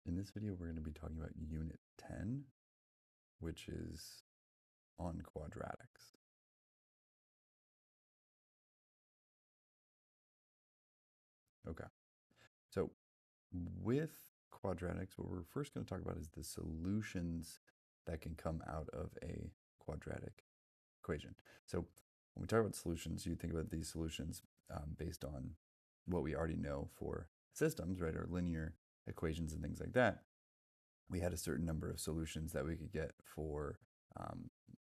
In this video, we're going to be talking about Unit 10, which is on quadratics. Okay, so with quadratics, what we're first going to talk about is the solutions that can come out of a quadratic equation. So when we talk about solutions, you think about these solutions based on what we already know for systems, right, or linear equations and things like that. We had a certain number of solutions that we could get for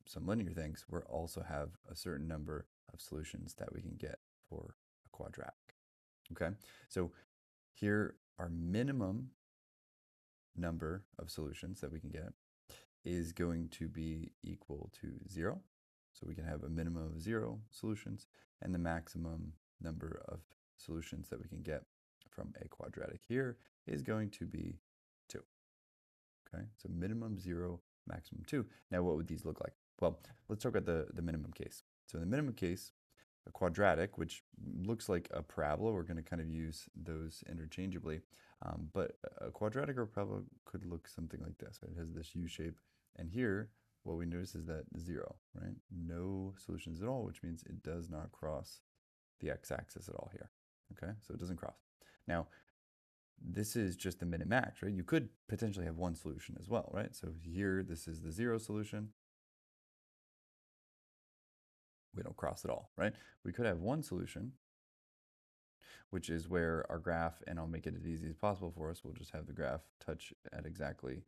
some linear things. We also have a certain number of solutions that we can get for a quadratic. Okay, so here our minimum number of solutions that we can get is going to be equal to 0. So we can have a minimum of 0 solutions, and the maximum number of solutions that we can get from a quadratic here is going to be 2. Okay, so minimum 0, maximum 2. Now what would these look like? Well, let's talk about the minimum case. So in the minimum case, a quadratic, which looks like a parabola, we're going to kind of use those interchangeably, but a quadratic or parabola could look something like this. Right? It has this U shape, and here what we notice is that 0, right? No solutions at all, which means it does not cross the x-axis at all here. Okay, so it doesn't cross. Now, this is just the min and max, right? You could potentially have one solution as well, right? So here, this is the 0 solution. We don't cross at all, right? We could have one solution, which is where our graph, and I'll make it as easy as possible for us, we'll just have the graph touch at exactly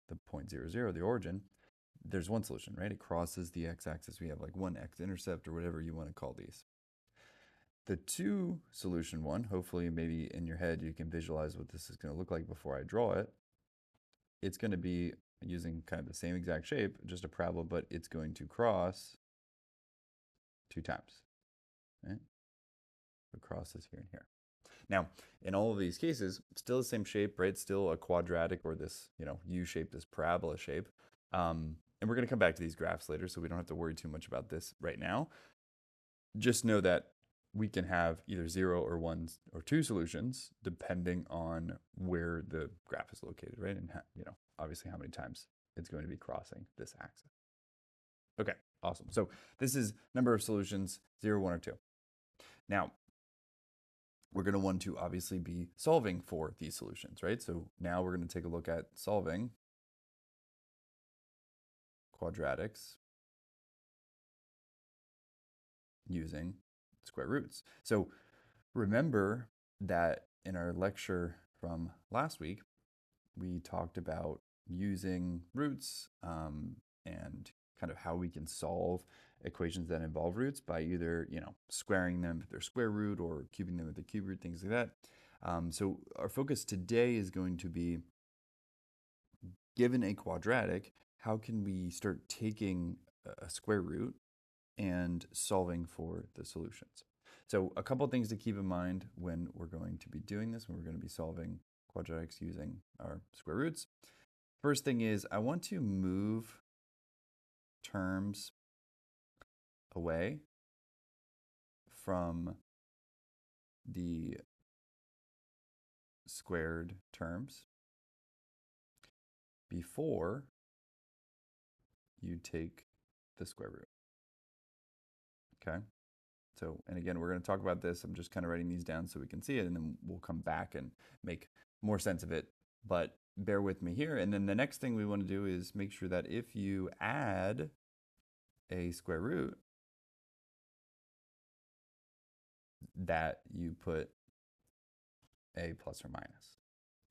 the point 0, 0, the origin. There's one solution, right? It crosses the x-axis. We have like one x-intercept or whatever you want to call these. The 2 solution one, hopefully maybe in your head you can visualize what this is going to look like before I draw it. It's going to be using kind of the same exact shape, just a parabola, but it's going to cross 2 times, right? It crosses here and here. Now, in all of these cases, still the same shape, right? Still a quadratic or this, U shape, this parabola shape. And we're going to come back to these graphs later, so we don't have to worry too much about this right now. Just know that we can have either 0 or 1 or 2 solutions depending on where the graph is located, right? And, obviously how many times it's going to be crossing this axis. Okay, awesome. So this is number of solutions, 0, 1, or 2. Now, we're going to want to obviously be solving for these solutions, right? So now we're going to take a look at solving quadratics using square roots. So remember that in our lecture from last week, we talked about using roots and kind of how we can solve equations that involve roots by either, squaring them with their square root or cubing them with the cube root, things like that. So our focus today is going to be, given a quadratic, how can we start taking a square root and solving for the solutions? So a couple things to keep in mind when we're going to be doing this, when we're going to be solving quadratics using our square roots. First thing is I want to move terms away from the squared terms before you take the square root. Okay? So, and again, we're going to talk about this. I'm just kind of writing these down so we can see it, and then we'll come back and make more sense of it. But bear with me here. And then the next thing we want to do is make sure that if you add a square root, that you put a plus or minus.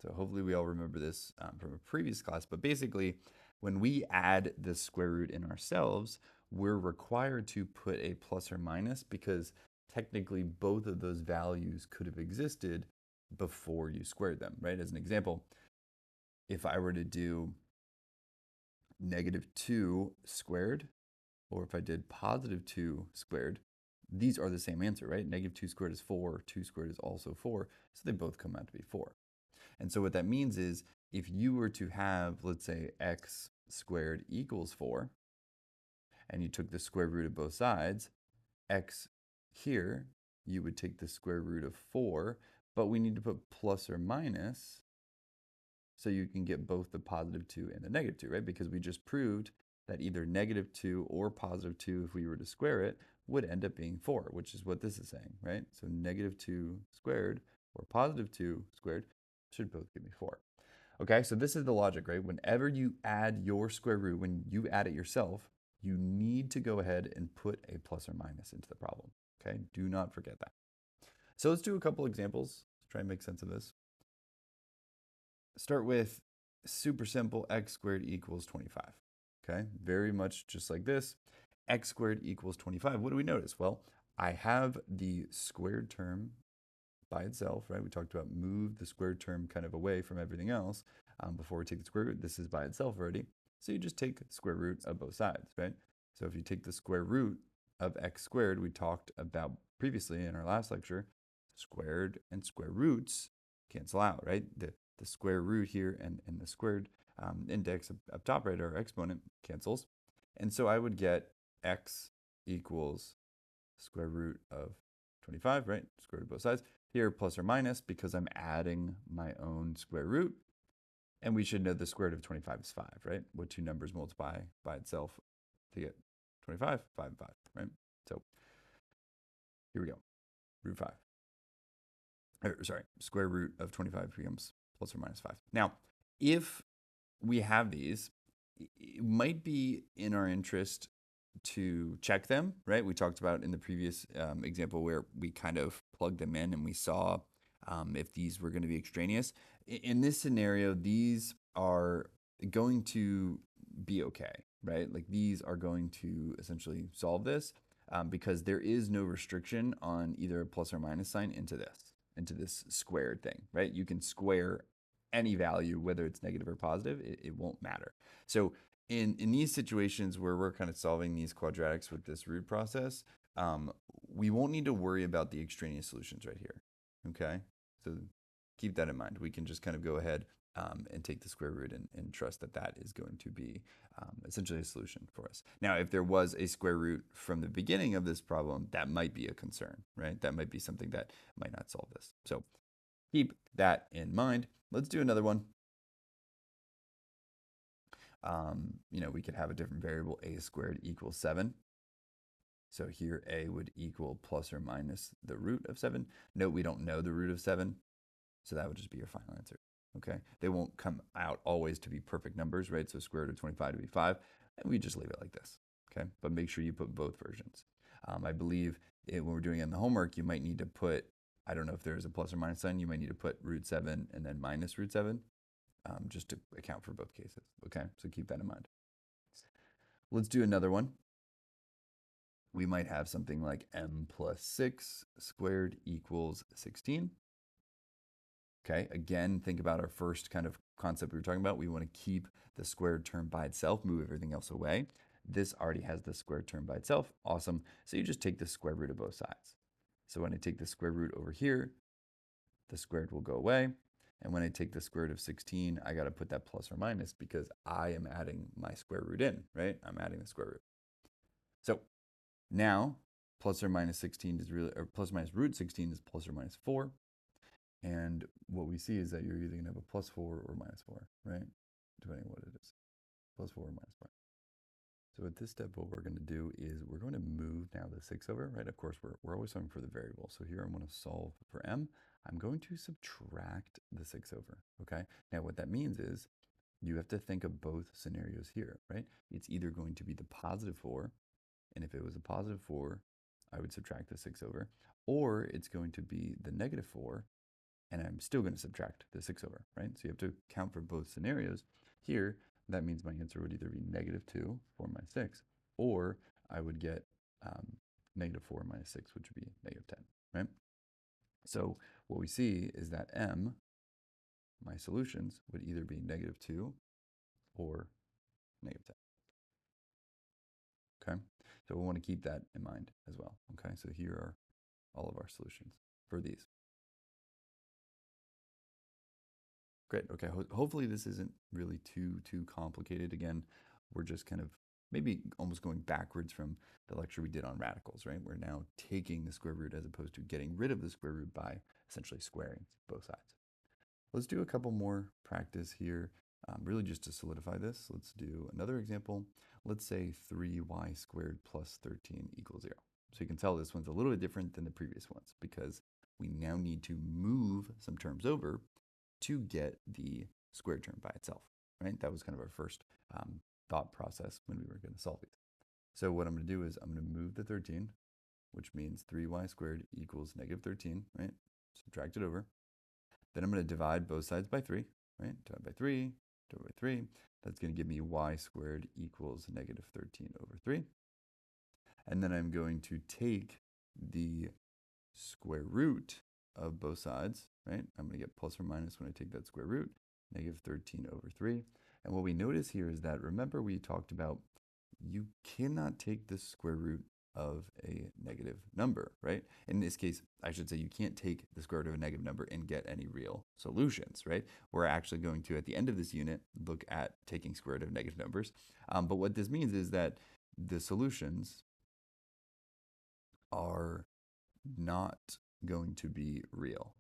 So hopefully we all remember this from a previous class. But basically, when we add the square root in ourselves, we're required to put a plus or minus because technically both of those values could have existed before you squared them, right? As an example, if I were to do -2 squared, or if I did +2 squared, these are the same answer, right? -2 squared is 4, 2 squared is also 4, so they both come out to be 4. And so what that means is if you were to have, let's say, x squared equals 4, and you took the square root of both sides, x here, you would take the square root of 4, but we need to put plus or minus so you can get both the positive 2 and the negative 2, right? Because we just proved that either negative 2 or positive 2, if we were to square it, would end up being 4, which is what this is saying, right? So negative 2 squared or positive 2 squared should both give me 4. Okay, so this is the logic, right? Whenever you add your square root, when you add it yourself, you need to go ahead and put a plus or minus into the problem. Okay, do not forget that. So let's do a couple examples. Let's try and make sense of this. Start with super simple, x squared equals 25. Okay, very much just like this. X squared equals 25. What do we notice? Well, I have the squared term by itself, right? We talked about move the squared term kind of away from everything else before we take the square root. This is by itself already. So you just take the square root of both sides, right? So if you take the square root of x squared, we talked about previously in our last lecture, squared and square roots cancel out, right? The square root here and the squared index up top, right, our exponent cancels. And so I would get x equals square root of 25, right? Square root of both sides. Here, plus or minus, because I'm adding my own square root. And we should know the square root of 25 is 5, right? What two numbers multiply by itself to get 25? 5 and 5, right? So here we go. Root 5. Sorry, square root of 25 becomes plus or minus 5. Now, if we have these, it might be in our interest to check them, right? We talked about in the previous example where we kind of plugged them in and we saw if these were going to be extraneous. In this scenario, these are going to be okay, right? Like these are going to essentially solve this because there is no restriction on either a plus or minus sign into this squared thing, right? You can square any value, whether it's negative or positive, it won't matter. So in these situations where we're kind of solving these quadratics with this root process, we won't need to worry about the extraneous solutions right here, okay? So keep that in mind. We can just kind of go ahead and take the square root and trust that that is going to be essentially a solution for us. Now, if there was a square root from the beginning of this problem, that might be a concern, right? That might be something that might not solve this. So keep that in mind. Let's do another one. We could have a different variable, a squared equals 7. So here a would equal plus or minus the root of 7. Note we don't know the root of 7, so that would just be your final answer. Okay, they won't come out always to be perfect numbers, right? So square root of 25 to be 5, and we just leave it like this. Okay, but make sure you put both versions. I believe when we're doing it in the homework, you might need to put, I don't know if there's a plus or minus sign, you might need to put root 7 and then minus root 7. Just to account for both cases. Okay, so keep that in mind. Let's do another one. We might have something like m plus 6 squared equals 16. Okay, again, think about our first kind of concept we were talking about. We want to keep the squared term by itself, move everything else away. This already has the squared term by itself. Awesome. So you just take the square root of both sides. So when I take the square root over here, the squared will go away. And when I take the square root of 16, I got to put that plus or minus because I am adding my square root in, right? I'm adding the square root. So now plus or minus 16 is really, or plus or minus root 16 is plus or minus 4. And what we see is that you're either going to have a plus 4 or minus 4, right? Depending on what it is, plus 4 or minus 4. So at this step, what we're going to do is we're going to move now the 6 over, right? Of course, we're always solving for the variable. So here I'm going to solve for m. I'm going to subtract the 6 over, okay? Now what that means is you have to think of both scenarios here, right? It's either going to be the positive 4, and if it was a positive 4, I would subtract the 6 over, or it's going to be the negative 4, and I'm still going to subtract the 6 over, right? So you have to count for both scenarios. Here, that means my answer would either be negative 2 for my 6, or I would get negative 4 minus 6, which would be negative 10, right? So what we see is that m, my solutions, would either be negative 2 or negative 10. Okay, so we want to keep that in mind as well. Okay, so here are all of our solutions for these. Great. Okay. Hopefully this isn't really too complicated. Again, we're just kind of maybe almost going backwards from the lecture we did on radicals, right? We're now taking the square root as opposed to getting rid of the square root by essentially squaring both sides. Let's do a couple more practice here, really just to solidify this. Let's do another example. Let's say 3y squared plus 13 equals 0. So you can tell this one's a little bit different than the previous ones because we now need to move some terms over to get the squared term by itself, right? That was kind of our first thought process when we were going to solve these. So what I'm going to do is I'm going to move the 13, which means 3y squared equals negative 13, right? Subtract it over. Then I'm going to divide both sides by 3, right? Divide by 3, divide by 3. That's going to give me y squared equals negative 13 over 3. And then I'm going to take the square root of both sides, right? I'm going to get plus or minus when I take that square root, negative 13 over 3. And what we notice here is that, remember we talked about you cannot take the square root of a negative number, right? In this case, I should say you can't take the square root of a negative number and get any real solutions, right? We're actually going to, at the end of this unit, look at taking square root of negative numbers. But what this means is that the solutions are not going to be real,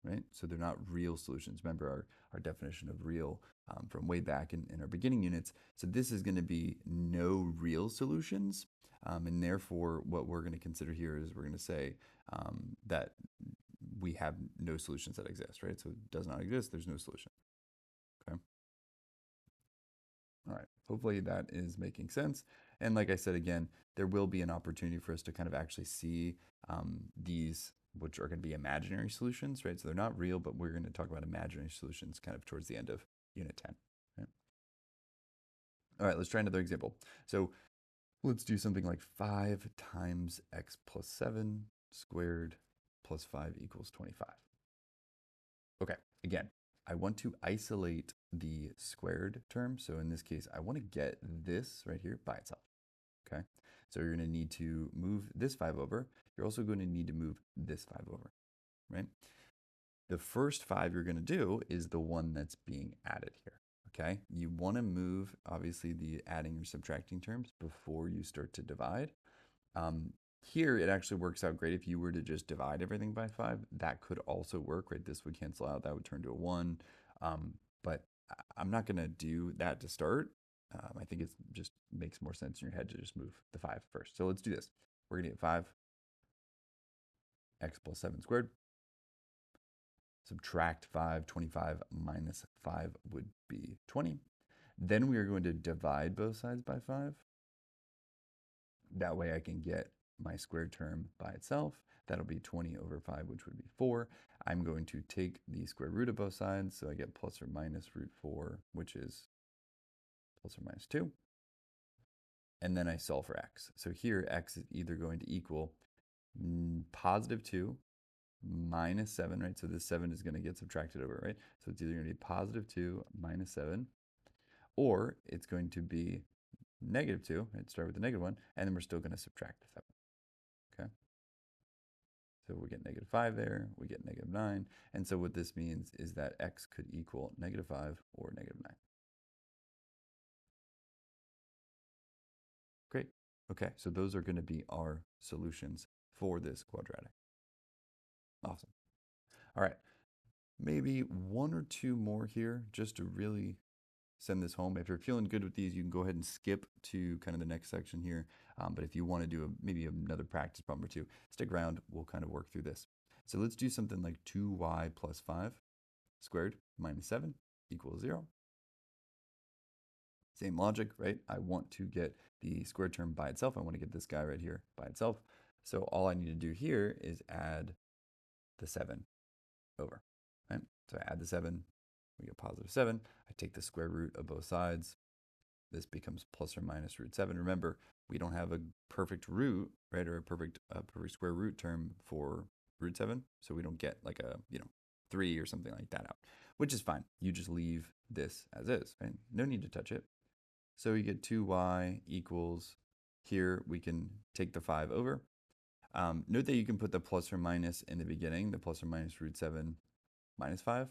right? So they're not real solutions. Remember our definition of real from way back in our beginning units. So this is going to be no real solutions. And therefore, what we're going to consider here is we're going to say that we have no solutions that exist, right? So it does not exist. There's no solution. Okay. All right. Hopefully that is making sense. And like I said, again, there will be an opportunity for us to kind of actually see these, which are going to be imaginary solutions, right? So they're not real, but we're going to talk about imaginary solutions kind of towards the end of Unit 10. Right? All right, let's try another example. So let's do something like 5 times x plus 7 squared plus 5 equals 25. Okay, again, I want to isolate the squared term. So in this case, I want to get this right here by itself. Okay, so you're going to need to move this 5 over. You're also going to need to move this 5 over, right? The first 5 you're going to do is the one that's being added here, okay? You want to move, obviously, the adding or subtracting terms before you start to divide. Here, it actually works out great if you were to just divide everything by 5. That could also work, right? This would cancel out. That would turn to a 1. But I'm not going to do that to start. I think it just makes more sense in your head to just move the 5 first. So let's do this. We're going to get 5 x plus 7 squared. Subtract 5, 25 minus 5 would be 20. Then we are going to divide both sides by 5. That way I can get my squared term by itself. That'll be 20 over 5, which would be 4. I'm going to take the square root of both sides, so I get plus or minus root 4, which is plus or minus 2. And then I solve for x. So here, x is either going to equal positive 2 minus 7, right? So this 7 is going to get subtracted over, right? So it's either going to be positive 2 minus 7, or it's going to be negative 2, right? Start with the negative 1, and then we're still going to subtract the 7, okay? So we get negative 5 there, we get negative 9, and so what this means is that x could equal negative 5 or negative 9. Great. Okay, so those are going to be our solutions for this quadratic. Awesome. All right, maybe one or two more here just to really send this home. If you're feeling good with these, you can go ahead and skip to kind of the next section here. But if you want to do maybe another practice problem or two, stick around. We'll kind of work through this. So let's do something like 2y plus 5 squared minus 7 equals 0. Same logic, right? I want to get the squared term by itself. I want to get this guy right here by itself. So all I need to do here is add the 7 over, right? So I add the 7, we get positive 7. I take the square root of both sides. This becomes plus or minus root 7. Remember, we don't have a perfect root, right, or a perfect square root term for root 7, so we don't get like a 3 or something like that out, which is fine. You just leave this as is, right? No need to touch it. So you get 2y equals, here we can take the 5 over. Note that you can put the plus or minus in the beginning, the plus or minus root 7 minus 5.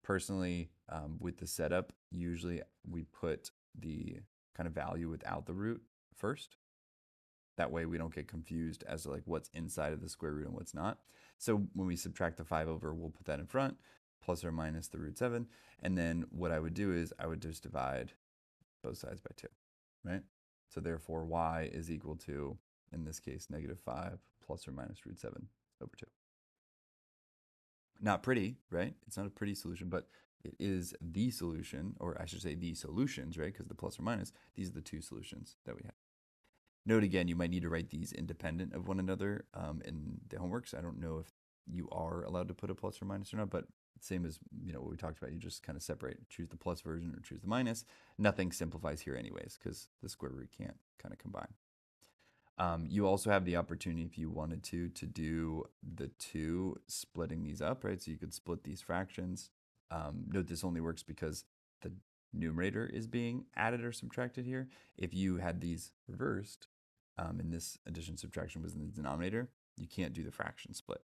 Personally, with the setup, usually we put the kind of value without the root first. That way we don't get confused as to like what's inside of the square root and what's not. So when we subtract the 5 over, we'll put that in front. plus or minus the root 7. And then what I would do is I would just divide both sides by 2, right? So therefore, y is equal to, in this case, -5 plus or minus root 7 over 2. Not pretty, right? It's not a pretty solution, but it is the solution, or I should say the solutions, right? Because the plus or minus, these are the two solutions that we have. Note again, you might need to write these independent of one another in the homeworks. I don't know if you are allowed to put a plus or minus or not, but same as what we talked about, you just kind of separate, choose the plus version or choose the minus. Nothing simplifies here anyways, because the square root can't kind of combine. You also have the opportunity, if you wanted to do the two splitting these up, right? So you could split these fractions. Note this only works because the numerator is being added or subtracted here. If you had these reversed, and this addition subtraction was in the denominator, you can't do the fraction split,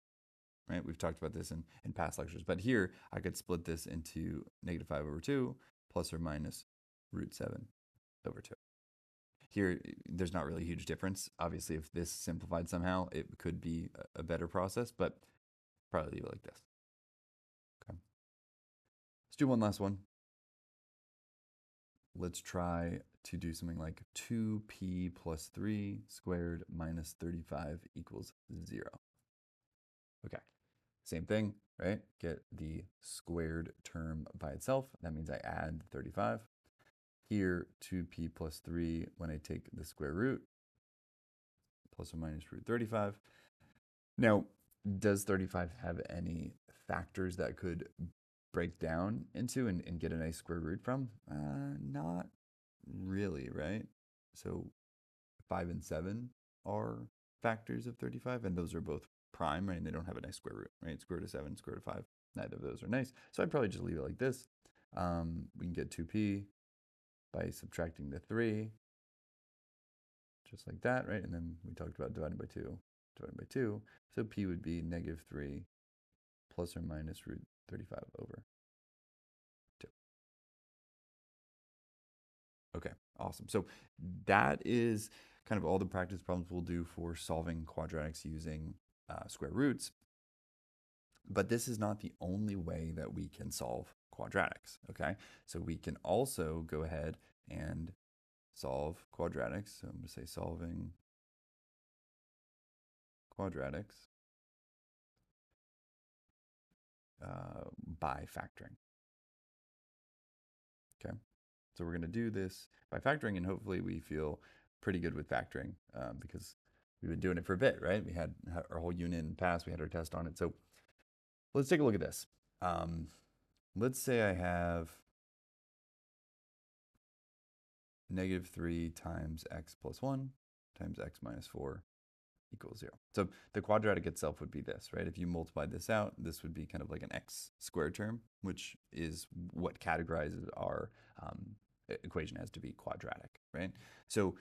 right? We've talked about this in past lectures, but here I could split this into -5 over 2 plus or minus root 7 over 2. Here, there's not really a huge difference. Obviously, if this simplified somehow, it could be a better process, but probably leave it like this. Okay. Let's do one last one. Let's try to do something like 2p plus 3 squared minus 35 equals 0. Okay, same thing, right? Get the squared term by itself. That means I add 35. Here, 2p plus 3, when I take the square root, plus or minus root 35. Now, does 35 have any factors that could break down into and get a nice square root from? Not really, right? So 5 and 7 are factors of 35, and those are both prime, right? And they don't have a nice square root, right? Square root of 7, square root of 5, neither of those are nice. So I'd probably just leave it like this. We can get 2p by subtracting the 3, just like that, right? And then we talked about dividing by 2, divided by 2. So p would be -3 plus or minus root 35 over 2. Okay, awesome. So that is kind of all the practice problems we'll do for solving quadratics using square roots. But this is not the only way that we can solve quadratics, okay? So we can also go ahead and solve quadratics. So I'm going to say solving quadratics by factoring. Okay, so we're going to do this by factoring, and hopefully we feel pretty good with factoring because we've been doing it for a bit, right? We had our whole unit in past, we had our test on it. So let's take a look at this. Let's say I have -3 times x plus 1 times x minus 4 equals 0. So the quadratic itself would be this, right? If you multiply this out, this would be kind of like an x squared term, which is what categorizes our equation as to be quadratic, right? So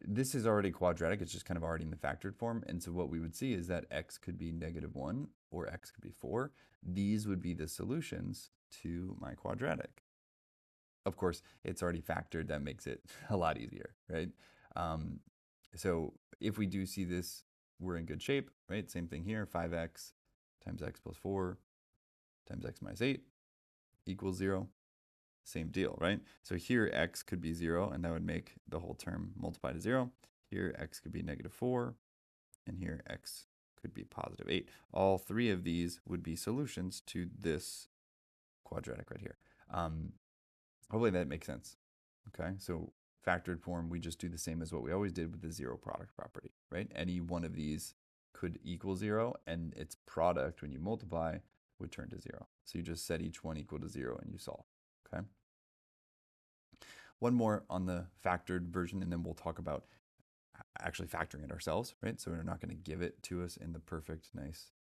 this is already quadratic. It's just kind of already in the factored form. And so what we would see is that x could be -1 or x could be 4. These would be the solutions to my quadratic. Of course, it's already factored. That makes it a lot easier, right? So if we do see this, we're in good shape, right? Same thing here, 5x times x plus 4 times x minus 8 equals 0. Same deal, right? So here x could be 0, and that would make the whole term multiply to 0. Here x could be -4, and here x could be +8. All three of these would be solutions to this quadratic right here. Hopefully that makes sense. Okay, so factored form, we just do the same as what we always did with the zero product property, right? Any one of these could equal 0, and its product, when you multiply, would turn to 0. So you just set each one equal to 0 and you solve, okay? One more on the factored version, and then we'll talk about actually factoring it ourselves, right? So we're not going to give it to us in the perfect, nice,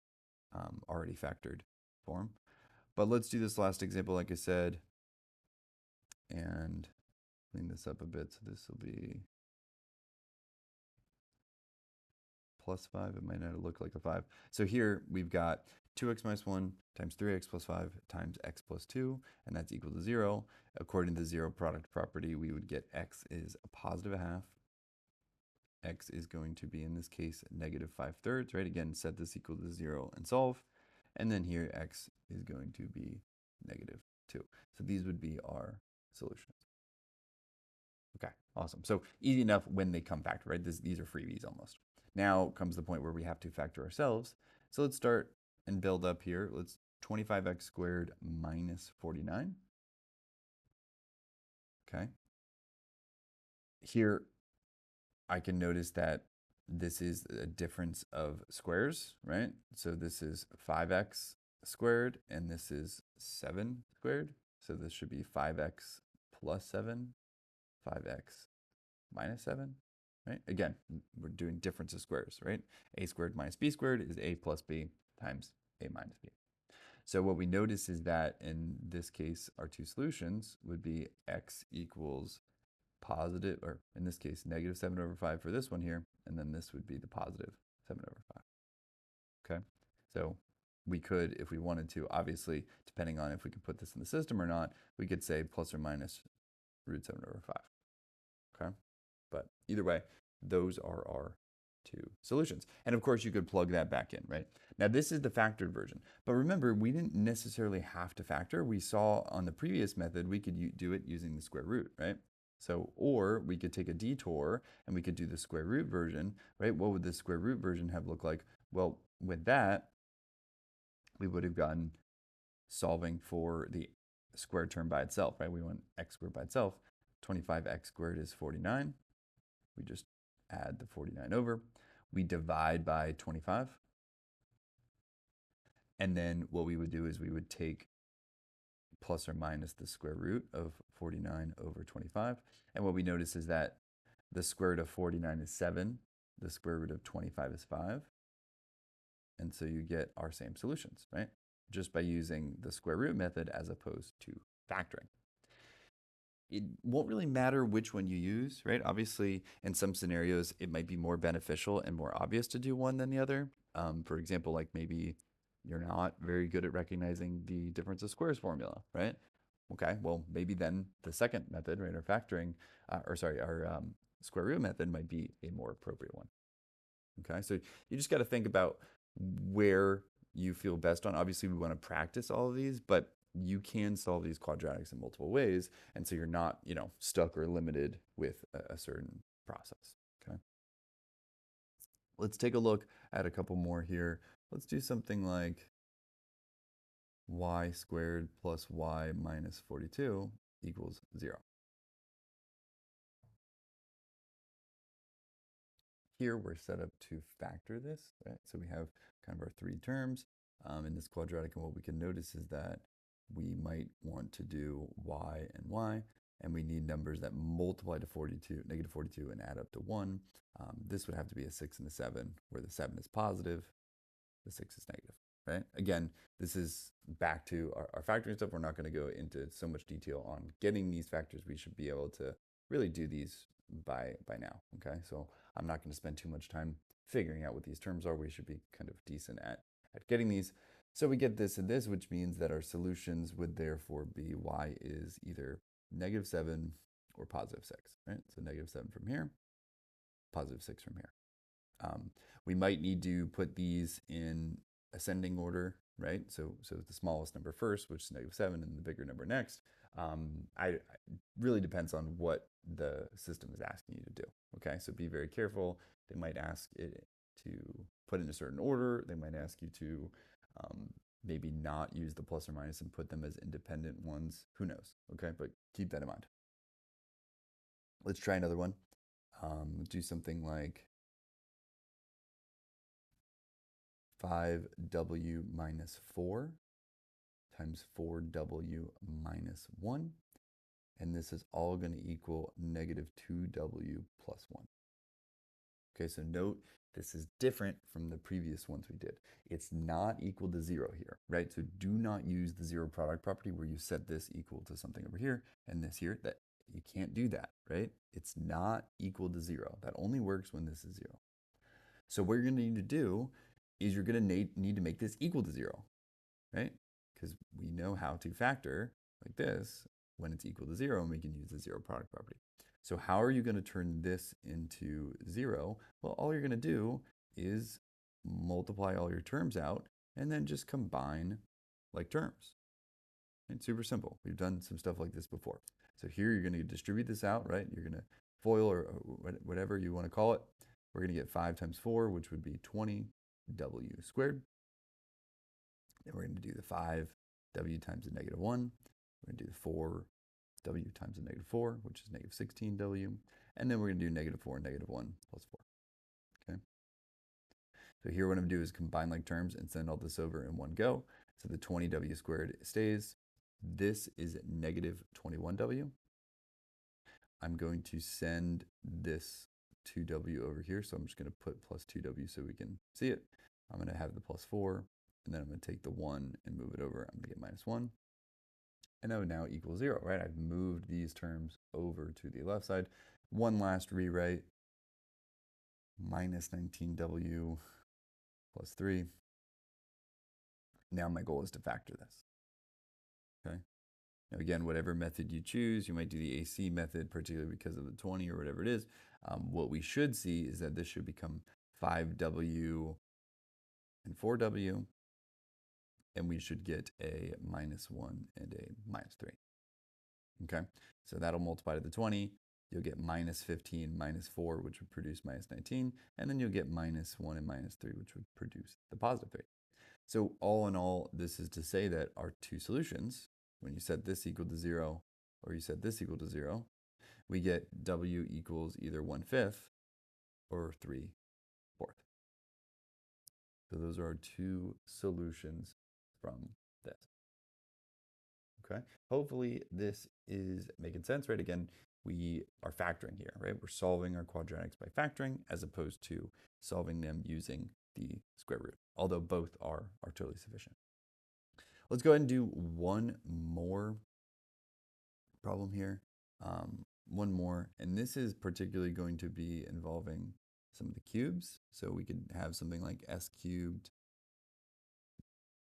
already factored form. But let's do this last example, like I said, and clean this up a bit. So this will be +5. It might not look like a 5. So here we've got 2x minus 1 times 3x plus 5 times x plus 2, and that's equal to 0. According to the zero product property, we would get x is a +1/2. X is going to be, in this case, -5/3, right? Again, set this equal to 0 and solve. And then here, x is going to be negative 2. So these would be our solutions. Okay, awesome. So easy enough when they come factor, right? These are freebies almost. Now comes the point where we have to factor ourselves. So let's start and build up here. Let's 25x squared minus 49. Okay. Here, I can notice that this is a difference of squares, right? So this is 5x squared, and this is 7 squared. So this should be 5x plus 7, 5x minus 7, right? Again, we're doing difference of squares, right? A squared minus b squared is a plus b times a minus b. So what we notice is that in this case, our two solutions would be x equals positive, or in this case, negative 7 over 5 for this one here, and then this would be the positive 7 over 5. Okay, so we could, if we wanted to, obviously, depending on if we could put this in the system or not, we could say plus or minus root 7 over 5. Okay, but either way, those are our two solutions. And of course, you could plug that back in, right? Now, this is the factored version. But remember, we didn't necessarily have to factor. We saw on the previous method, we could do it using the square root, right? So, or we could take a detour and we could do the square root version, right? What would the square root version have looked like? Well, with that, we would have gotten solving for the squared term by itself, right? We want x squared by itself. 25x squared is 49. We just add the 49 over. We divide by 25. And then what we would do is we would take plus or minus the square root of 49 over 25. And what we notice is that the square root of 49 is 7. The square root of 25 is 5. And so you get our same solutions, right? Just by using the square root method as opposed to factoring. It won't really matter which one you use, right? Obviously, in some scenarios, it might be more beneficial and more obvious to do one than the other. For example, like maybe you're not very good at recognizing the difference of squares formula, right? Okay, well, maybe then the second method, right, our factoring, our square root method might be a more appropriate one. Okay, so you just got to think about where you feel best on. Obviously, we want to practice all of these, but you can solve these quadratics in multiple ways, and so you're not, stuck or limited with a certain process. Okay. Let's take a look at a couple more here. Let's do something like y squared plus y minus 42 equals 0. Here we're set up to factor this, right? So we have kind of our three terms in this quadratic, and what we can notice is that we might want to do y, and we need numbers that multiply to negative 42, and add up to 1. This would have to be a 6 and a 7, where the 7 is positive, the 6 is negative, right? Again, this is back to our factoring stuff. We're not going to go into so much detail on getting these factors. We should be able to really do these by now, okay? So I'm not going to spend too much time figuring out what these terms are. We should be kind of decent at getting these. So we get this and this, which means that our solutions would therefore be y is either negative 7 or positive 6, right? So negative 7 from here, positive 6 from here. We might need to put these in ascending order, right? So the smallest number first, which is negative 7, and the bigger number next. It really depends on what the system is asking you to do, okay? So be very careful. They might ask it to put in a certain order. They might ask you to maybe not use the plus or minus and put them as independent ones. Who knows, okay? But keep that in mind. Let's try another one. Do something like 5w minus 4 times 4w minus 1. And this is all going to equal negative 2w plus 1. Okay, so note this is different from the previous ones we did. It's not equal to 0 here, right? So do not use the zero product property where you set this equal to something over here and this here. That you can't do that, right? It's not equal to 0. That only works when this is 0. So what you're going to need to do is you're going to need to make this equal to 0, right? Because we know how to factor like this when it's equal to 0, and we can use the zero product property. So how are you going to turn this into 0? Well, all you're going to do is multiply all your terms out and then just combine like terms. It's super simple. We've done some stuff like this before. So here you're going to distribute this out, right? You're going to FOIL or whatever you want to call it. We're going to get 5 times 4, which would be 20w squared. Then we're going to do the 5w times the negative 1. We're going to do the 4w times the negative 4, which is negative 16w. And then we're going to do negative 4 and negative 1 plus 4. Okay. So here what I'm going to do is combine like terms and send all this over in one go. So the 20w squared stays. This is negative 21w. I'm going to send this 2w over here. So I'm just going to put plus 2w so we can see it. I'm going to have the plus 4. And then I'm going to take the 1 and move it over. I'm going to get minus 1. And that would now equal 0, right? I've moved these terms over to the left side. One last rewrite. Minus 19w plus 3. Now my goal is to factor this. Okay. Now again, whatever method you choose, you might do the AC method, particularly because of the 20 or whatever it is. What we should see is that this should become 5w and 4w. And we should get a minus 1 and a minus 3. Okay, so that'll multiply to the 20. You'll get minus 15 minus 4, which would produce minus 19. And then you'll get minus 1 and minus 3, which would produce the positive 3. So all in all, this is to say that our two solutions, when you set this equal to 0 or you set this equal to 0, we get w equals either 1/5 or 3/4. So those are our two solutions from this. Okay, hopefully this is making sense, right? Again, we are factoring here, right? We're solving our quadratics by factoring as opposed to solving them using the square root, although both are totally sufficient. Let's go ahead and do one more problem here. One more, and this is particularly going to be involving some of the cubes. So we could have something like s cubed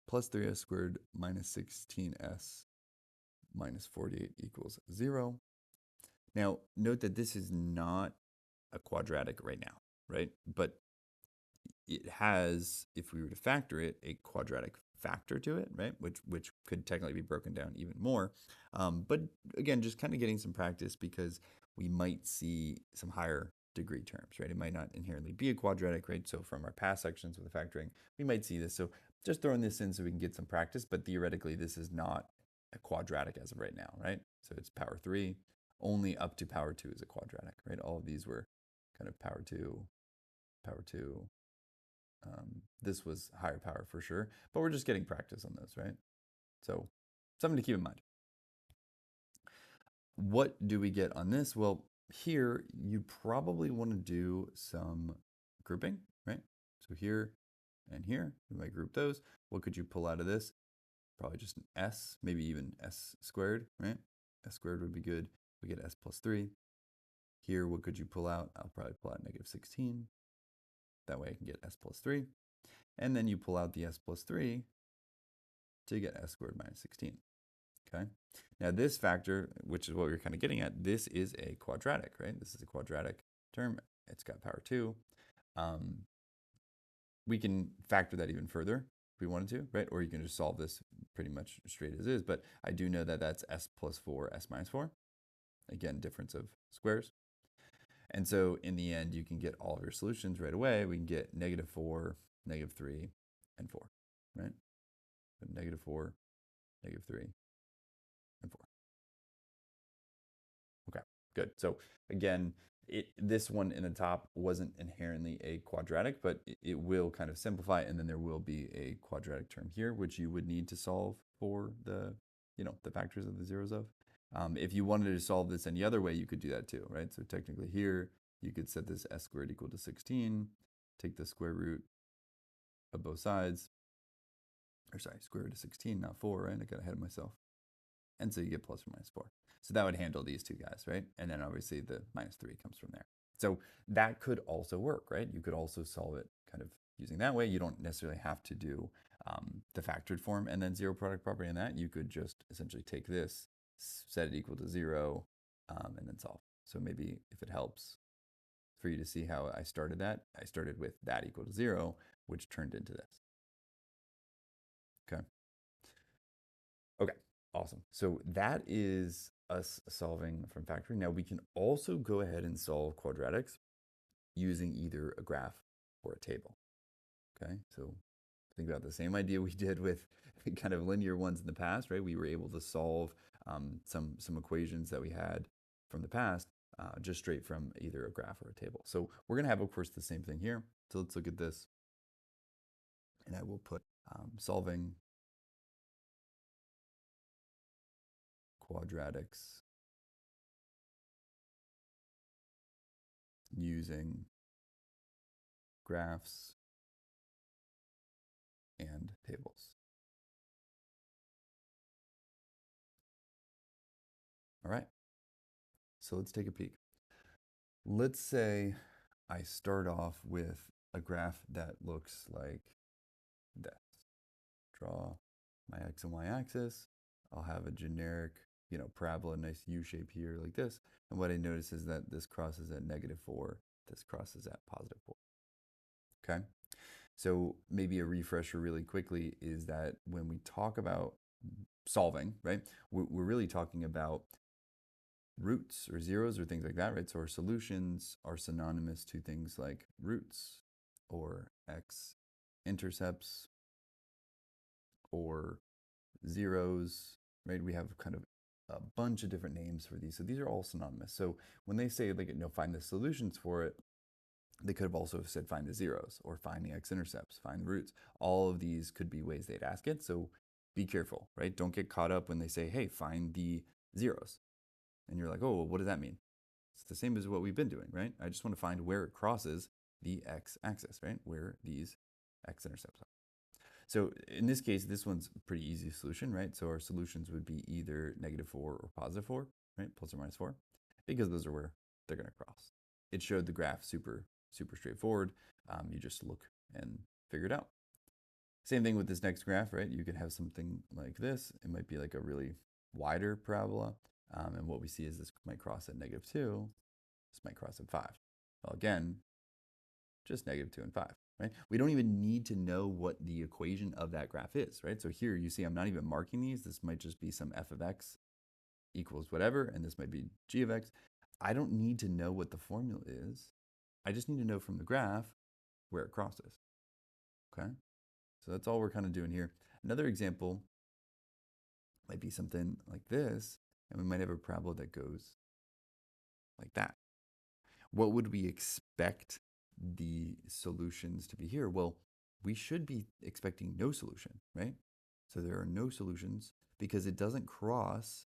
plus 3s squared minus 16s minus 48 equals 0. Now, note that this is not a quadratic right now, right? But it has, if we were to factor it, a quadratic factor to it, right? Which could technically be broken down even more. But again, just kind of getting some practice because we might see some higher degree terms, right? It might not inherently be a quadratic, right? So from our past sections with the factoring, we might see this. So just throwing this in so we can get some practice, but theoretically, this is not a quadratic as of right now, right? So it's power 3. Only up to power 2 is a quadratic, right? All of these were kind of power 2, power 2. This was higher power for sure, but we're just getting practice on those, right? So something to keep in mind. What do we get on this? Well, here you probably want to do some grouping, right? So here and here, we might group those. What could you pull out of this? Probably just an s, maybe even s squared, right? S squared would be good. We get s plus 3. Here, what could you pull out? I'll probably pull out negative 16. That way I can get s plus 3. And then you pull out the s plus 3 to get s squared minus 16. Okay. Now this factor, which is what we're kind of getting at, this is a quadratic, right? This is a quadratic term. It's got power 2. We can factor that even further if we wanted to, right? Or you can just solve this pretty much straight as is. But I do know that that's s plus 4, s minus 4. Again, difference of squares. And so in the end, you can get all of your solutions right away. We can get negative 4, negative 3, and 4, right? So negative 4, negative 3, and 4. Okay, good. So again, this one in the top wasn't inherently a quadratic, but it will kind of simplify, and then there will be a quadratic term here, which you would need to solve for the, the factors of the zeros of. If you wanted to solve this any other way, you could do that too, right? So technically here, you could set this s squared equal to 16, take the square root of both sides, or sorry, square root of 16, not 4, right? I got ahead of myself. And so you get plus or minus 4. So that would handle these two guys, right? And then obviously the minus 3 comes from there. So that could also work, right? You could also solve it kind of using that way. You don't necessarily have to do the factored form and then zero product property in that. You could just essentially take this, set it equal to 0, and then solve. So maybe if it helps for you to see how I started that, I started with that equal to 0, which turned into this. Okay. Okay. Awesome. So that is us solving from factoring. Now we can also go ahead and solve quadratics using either a graph or a table. Okay, so think about the same idea we did with kind of linear ones in the past, right? We were able to solve some equations that we had from the past just straight from either a graph or a table. So we're going to have, of course, the same thing here. So let's look at this. And I will put solving quadratics using graphs and tables. All right, so let's take a peek. Let's say I start off with a graph that looks like this. Draw my x and y axis. I'll have a generic, parabola, nice U shape here like this. And what I notice is that this crosses at -4, this crosses at +4. Okay? So maybe a refresher really quickly is that when we talk about solving, right, we're really talking about roots or zeros or things like that, right? So our solutions are synonymous to things like roots or x-intercepts or zeros, right? We have kind of a bunch of different names for these. So these are all synonymous. So when they say, like, find the solutions for it, they could have also said find the zeros or find the x-intercepts, find the roots. All of these could be ways they'd ask it. So be careful, right? Don't get caught up when they say, hey, find the zeros. And you're like, oh, well, what does that mean? It's the same as what we've been doing, right? I just want to find where it crosses the x-axis, right? Where these x-intercepts are. So in this case, this one's a pretty easy solution, right? So our solutions would be either -4 or +4, right? Plus or minus 4, because those are where they're going to cross. It showed the graph super straightforward. You just look and figure it out. Same thing with this next graph, right? You could have something like this. It might be like a really wider parabola. And what we see is this might cross at -2. This might cross at 5. Well, again, just -2 and 5, right? We don't even need to know what the equation of that graph is, right? So here you see I'm not even marking these. This might just be some f of x equals whatever, and this might be g of x. I don't need to know what the formula is. I just need to know from the graph where it crosses, okay? So that's all we're kind of doing here. Another example might be something like this, and we might have a parabola that goes like that. What would we expect the solutions to be here? Well, we should be expecting no solution, right? So there are no solutions because it doesn't cross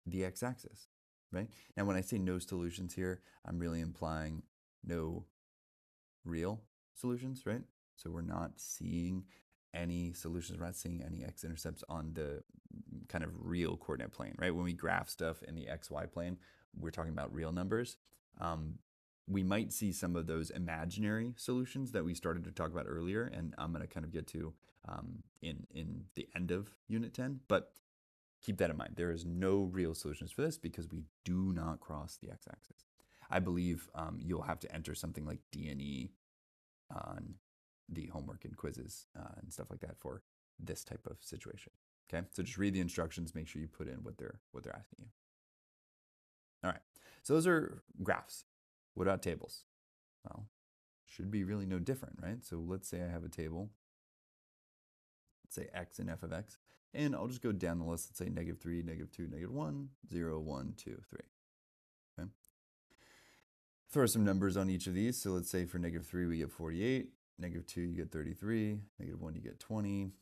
the x-axis, right? Now, when I say no solutions here, I'm really implying no real solutions, right? So we're not seeing any solutions. We're not seeing any x-intercepts on the kind of real coordinate plane, right? When we graph stuff in the xy plane, we're talking about real numbers. We might see some of those imaginary solutions that we started to talk about earlier, and I'm going to kind of get to in the end of Unit 10. But keep that in mind. There is no real solutions for this because we do not cross the x-axis. I believe you'll have to enter something like D&E on the homework and quizzes and stuff like that for this type of situation. Okay, so just read the instructions. Make sure you put in what they're asking you. All right, so those are graphs. What about tables? Well, should be really no different, right? So let's say I have a table. Let's say x and f of x. And I'll just go down the list. Let's say -3, -2, -1, 0, 1, 2, 3. Okay. Throw some numbers on each of these. So let's say for -3, we get 48. -2, you get 33. -1, you get 20.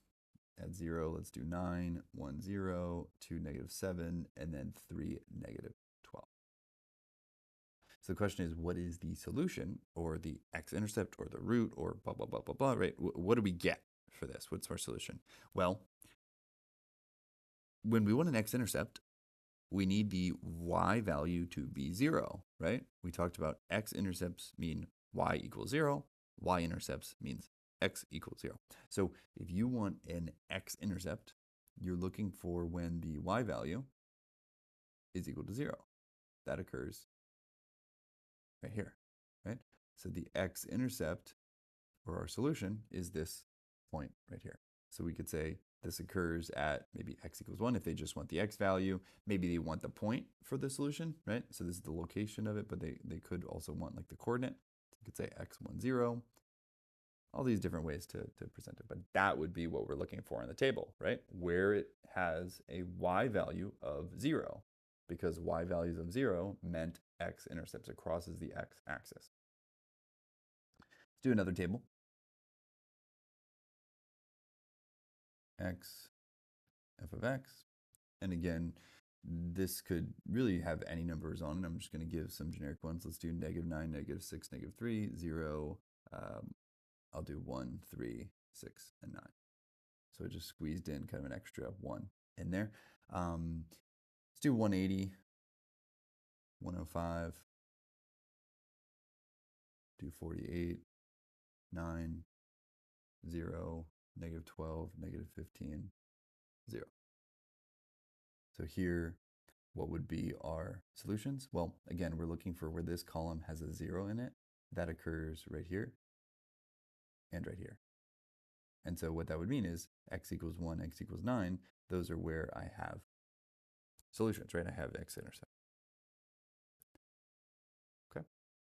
At 0, let's do 9, 1, 0, 2, -7, and then 3, -12. So the question is, what is the solution or the x-intercept or the root or blah, blah, blah, blah, blah, right? What do we get for this? What's our solution? Well, when we want an x-intercept, we need the y value to be 0, right? We talked about x-intercepts mean y equals 0. Y-intercepts means x equals 0. So if you want an x-intercept, you're looking for when the y value is equal to 0. That occurs right here, right? So the x-intercept, or our solution, is this point right here. So we could say This occurs at maybe x equals 1 if they just want the x value. Maybe they want the point for the solution, right? So this is the location of it, but they could also want like the coordinate. You could say x10, all these different ways to present it. But that would be what we're looking for in the table, right? Where it has a y value of 0, because y values of 0 meant x-intercepts. It crosses the x-axis. Let's do another table. X, f of x. And again, this could really have any numbers on it. I'm just going to give some generic ones. Let's do -9, -6, -3, 0. I'll do 1, 3, 6, and 9. So it just squeezed in kind of an extra 1 in there. Let's do 180, 105, do 48, 9, 0, -12, -15, 0. So here, what would be our solutions? Well, again, we're looking for where this column has a 0 in it. That occurs right here and right here. And so what that would mean is x equals 1, x equals 9. Those are where I have solutions, right? I have x-intercept. Okay.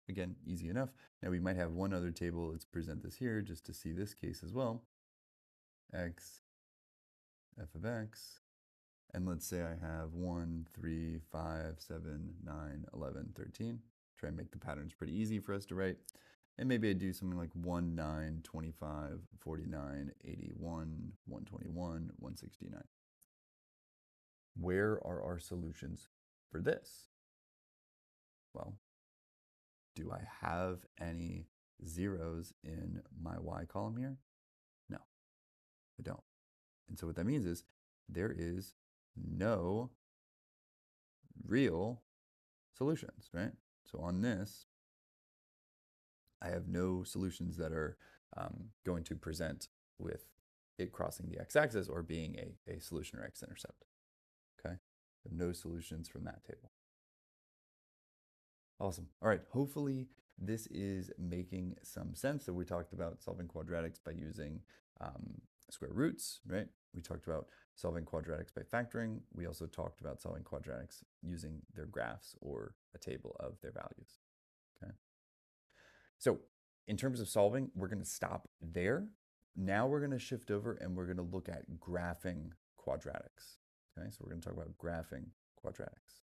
Again, easy enough. Now we might have one other table. Let's present this here just to see this case as well. X, f of x. And let's say I have 1, 3, 5, 7, 9, 11, 13. Try and make the patterns pretty easy for us to write. And maybe I do something like 1, 9, 25, 49, 81, 121, 169. Where are our solutions for this? Well, do I have any zeros in my y column here? No, I don't. And so what that means is there is no real solutions, right? So on this, I have no solutions that are going to present with it crossing the x-axis or being a solution or x-intercept, okay? So no solutions from that table. Awesome. All right, hopefully this is making some sense. So we talked about solving quadratics by using square roots, right? We talked about solving quadratics by factoring. We also talked about solving quadratics using their graphs or a table of their values, okay? So in terms of solving, we're going to stop there. Now we're going to shift over and we're going to look at graphing quadratics, okay? So we're going to talk about graphing quadratics.